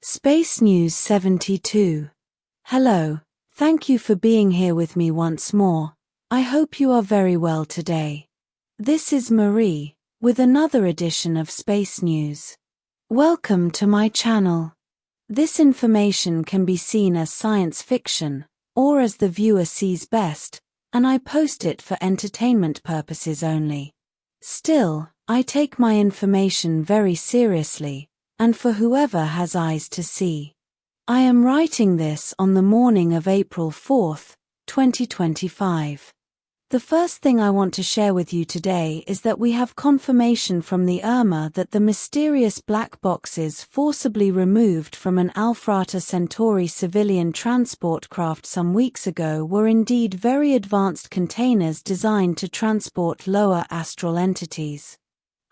Space News 72. Hello, thank you for being here with me once more. I hope you are very well today. This is Marie, with another edition of Space News. Welcome to my channel. This information can be seen as science fiction, or as the viewer sees best, and I post it for entertainment purposes only. Still, I take my information very seriously, and for whoever has eyes to see. I am writing this on the morning of April 4th, 2025. The first thing I want to share with you today is that we have confirmation from the Urmah that the mysterious black boxes forcibly removed from an Alfratan Centauri civilian transport craft some weeks ago were indeed very advanced containers designed to transport lower astral entities.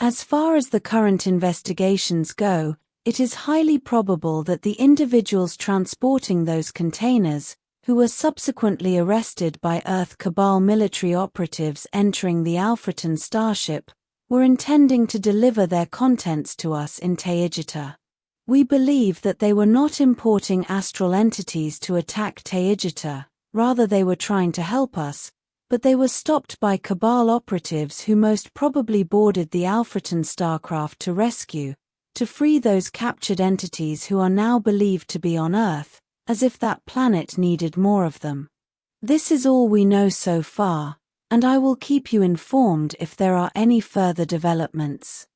As far as the current investigations go, it is highly probable that the individuals transporting those containers, who were subsequently arrested by Earth Cabal military operatives entering the Alfratan starship, were intending to deliver their contents to us in Taygeta. We believe that they were not importing astral entities to attack Taygeta, rather they were trying to help us, but they were stopped by Cabal operatives who most probably boarded the Alfratan starcraft to rescue, to free those captured entities who are now believed to be on Earth, as if that planet needed more of them. This is all we know so far, and I will keep you informed if there are any further developments.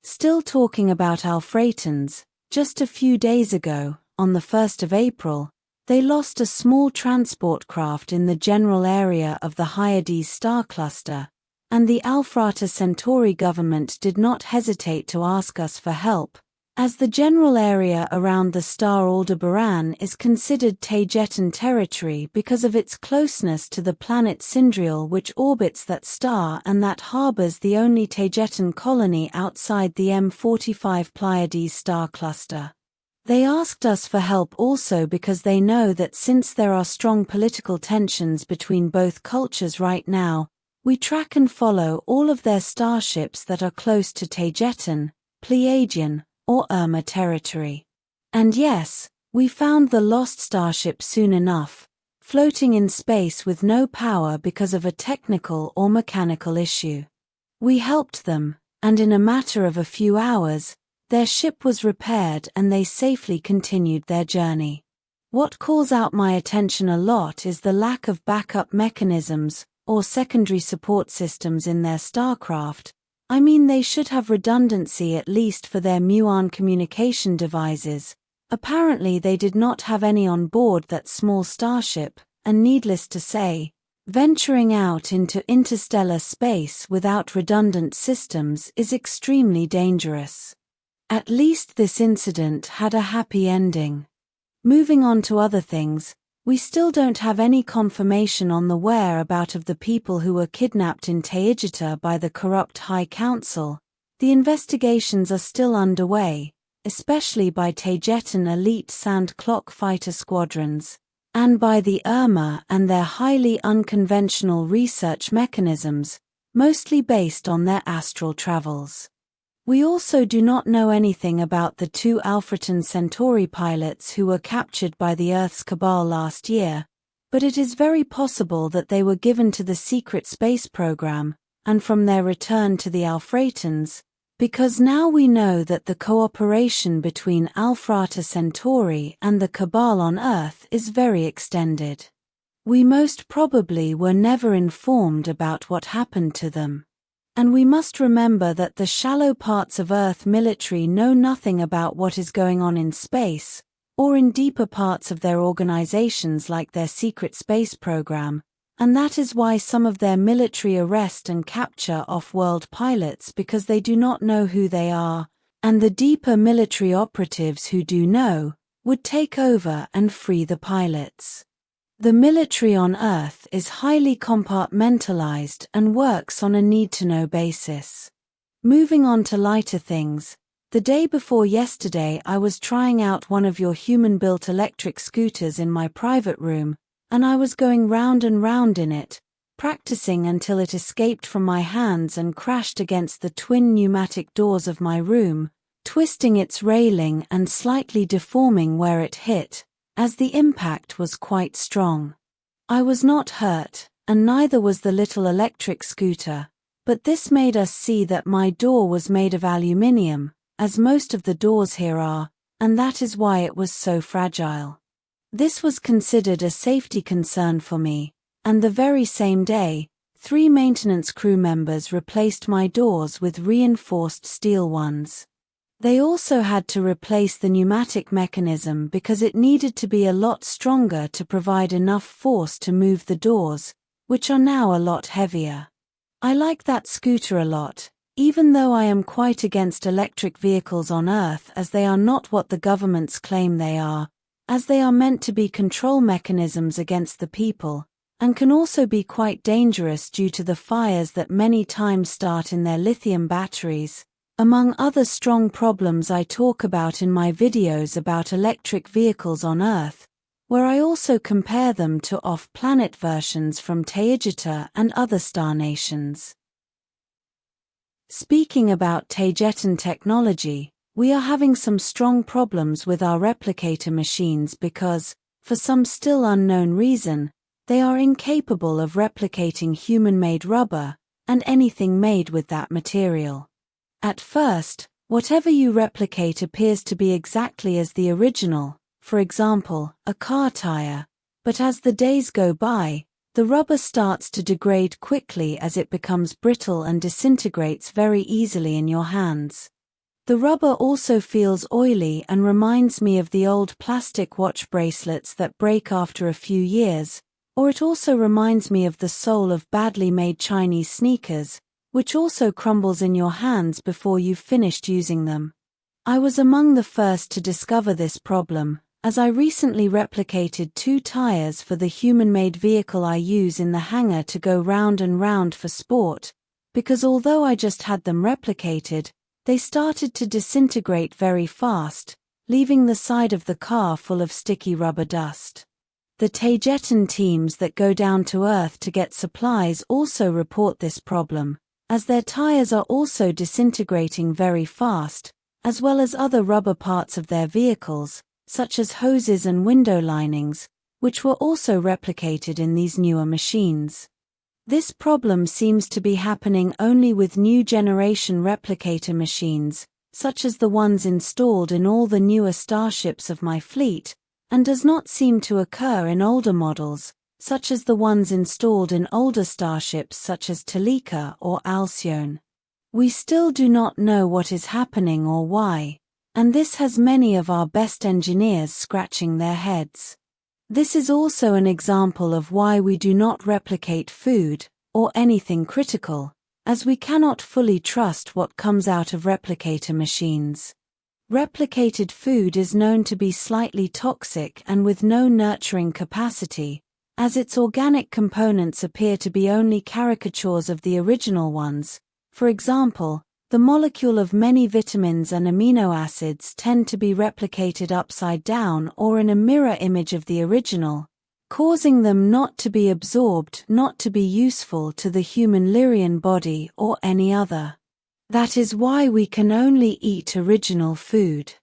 Still talking about Alfratans, just a few days ago, on the 1st of April, they lost a small transport craft in the general area of the Hyades star cluster, and the Alfratan Centauri government did not hesitate to ask us for help, as the general area around the star Aldebaran is considered Taygetan territory because of its closeness to the planet Sindriel, which orbits that star and that harbors the only Taygetan colony outside the M45 Pleiadians star cluster. They asked us for help also because they know that since there are strong political tensions between both cultures right now, we track and follow all of their starships that are close to Taygetan, Pleiadian, or Urmah territory. And yes, we found the lost starship soon enough, floating in space with no power because of a technical or mechanical issue. We helped them, and in a matter of a few hours, their ship was repaired and they safely continued their journey. What calls out my attention a lot is the lack of backup mechanisms or secondary support systems in their starcraft. I mean, they should have redundancy at least for their muon communication devices. Apparently they did not have any on board that small starship, and needless to say, venturing out into interstellar space without redundant systems is extremely dangerous. At least this incident had a happy ending. Moving on to other things, we still don't have any confirmation on the whereabouts of the people who were kidnapped in Taygeta by the corrupt High Council. The investigations are still underway, especially by Taygetan elite sand clock fighter squadrons, and by the Urmah and their highly unconventional research mechanisms, mostly based on their astral travels. We also do not know anything about the two Alfratan Centauri pilots who were captured by the Earth's Cabal last year, but it is very possible that they were given to the secret space program, and from their return to the Alfratans, because now we know that the cooperation between Alfratan Centauri and the Cabal on Earth is very extended. We most probably were never informed about what happened to them. And we must remember that the shallow parts of Earth military know nothing about what is going on in space, or in deeper parts of their organizations like their secret space program, and that is why some of their military arrest and capture off-world pilots because they do not know who they are, and the deeper military operatives who do know, would take over and free the pilots. The military on Earth is highly compartmentalized and works on a need-to-know basis. Moving on to lighter things, the day before yesterday I was trying out one of your human-built electric scooters in my private room, and I was going round and round in it, practicing until it escaped from my hands and crashed against the twin pneumatic doors of my room, twisting its railing and slightly deforming where it hit, as the impact was quite strong. I was not hurt, and neither was the little electric scooter, but this made us see that my door was made of aluminium, as most of the doors here are, and that is why it was so fragile. This was considered a safety concern for me, and the very same day, 3 maintenance crew members replaced my doors with reinforced steel ones. They also had to replace the pneumatic mechanism because it needed to be a lot stronger to provide enough force to move the doors, which are now a lot heavier. I like that scooter a lot, even though I am quite against electric vehicles on Earth as they are not what the governments claim they are, as they are meant to be control mechanisms against the people, and can also be quite dangerous due to the fires that many times start in their lithium batteries, among other strong problems I talk about in my videos about electric vehicles on Earth, where I also compare them to off-planet versions from Taygeta and other star nations. Speaking about Taygetan technology, we are having some strong problems with our replicator machines because, for some still unknown reason, they are incapable of replicating human-made rubber and anything made with that material. At first, whatever you replicate appears to be exactly as the original, for example, a car tire, but as the days go by, the rubber starts to degrade quickly as it becomes brittle and disintegrates very easily in your hands. The rubber also feels oily and reminds me of the old plastic watch bracelets that break after a few years, or it also reminds me of the sole of badly made Chinese sneakers, which also crumbles in your hands before you've finished using them. I was among the first to discover this problem, as I recently replicated 2 tires for the human-made vehicle I use in the hangar to go round and round for sport, because although I just had them replicated, they started to disintegrate very fast, leaving the side of the car full of sticky rubber dust. The Taygetan teams that go down to Earth to get supplies also report this problem, as their tires are also disintegrating very fast, as well as other rubber parts of their vehicles, such as hoses and window linings, which were also replicated in these newer machines. This problem seems to be happening only with new generation replicator machines, such as the ones installed in all the newer starships of my fleet, and does not seem to occur in older models, such as the ones installed in older starships such as Toleka or Alfratan. We still do not know what is happening or why, and this has many of our best engineers scratching their heads. This is also an example of why we do not replicate food, or anything critical, as we cannot fully trust what comes out of replicator machines. Replicated food is known to be slightly toxic and with no nurturing capacity, as its organic components appear to be only caricatures of the original ones. For example, the molecule of many vitamins and amino acids tend to be replicated upside down or in a mirror image of the original, causing them not to be absorbed, not to be useful to the human Lyrian body or any other. That is why we can only eat original food.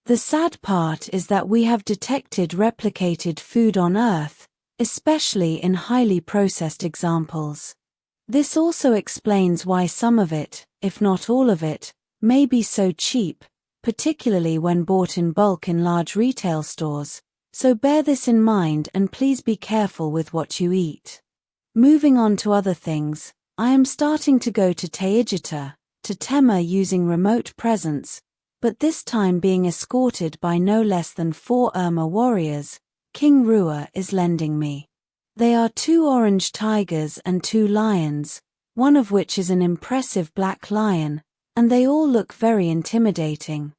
The sad part is that we have detected replicated food on Earth, especially in highly processed examples. This also explains why some of it, if not all of it, may be so cheap, particularly when bought in bulk in large retail stores, so bear this in mind and please be careful with what you eat. Moving on to other things, I am starting to go to Taygeta, to Tema using remote presence, but this time being escorted by no less than 4 Urmah warriors, King Rua is lending me. They are 2 orange tigers and 2 lions, one of which is an impressive black lion, and they all look very intimidating.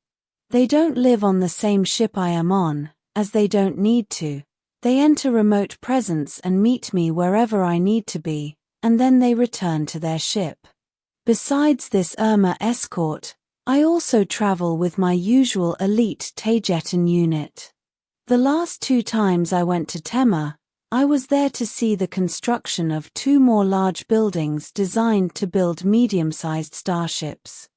They don't live on the same ship I am on, as they don't need to. They enter remote presence and meet me wherever I need to be, and then they return to their ship. Besides this Urmah escort, I also travel with my usual elite Taygetan unit. The last 2 times I went to Tema, I was there to see the construction of 2 more large buildings designed to build medium-sized starships.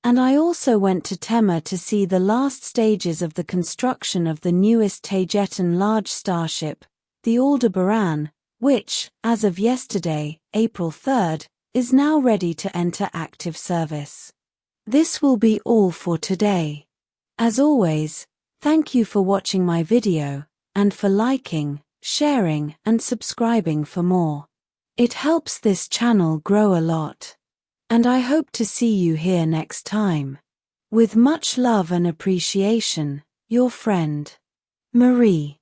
And I also went to Tema to see the last stages of the construction of the newest Taygetan large starship, the Aldebaran, which, as of yesterday, April 3rd, is now ready to enter active service. This will be all for today. As always, thank you for watching my video, and for liking, sharing, and subscribing for more. It helps this channel grow a lot. And I hope to see you here next time. With much love and appreciation, your friend, Marie.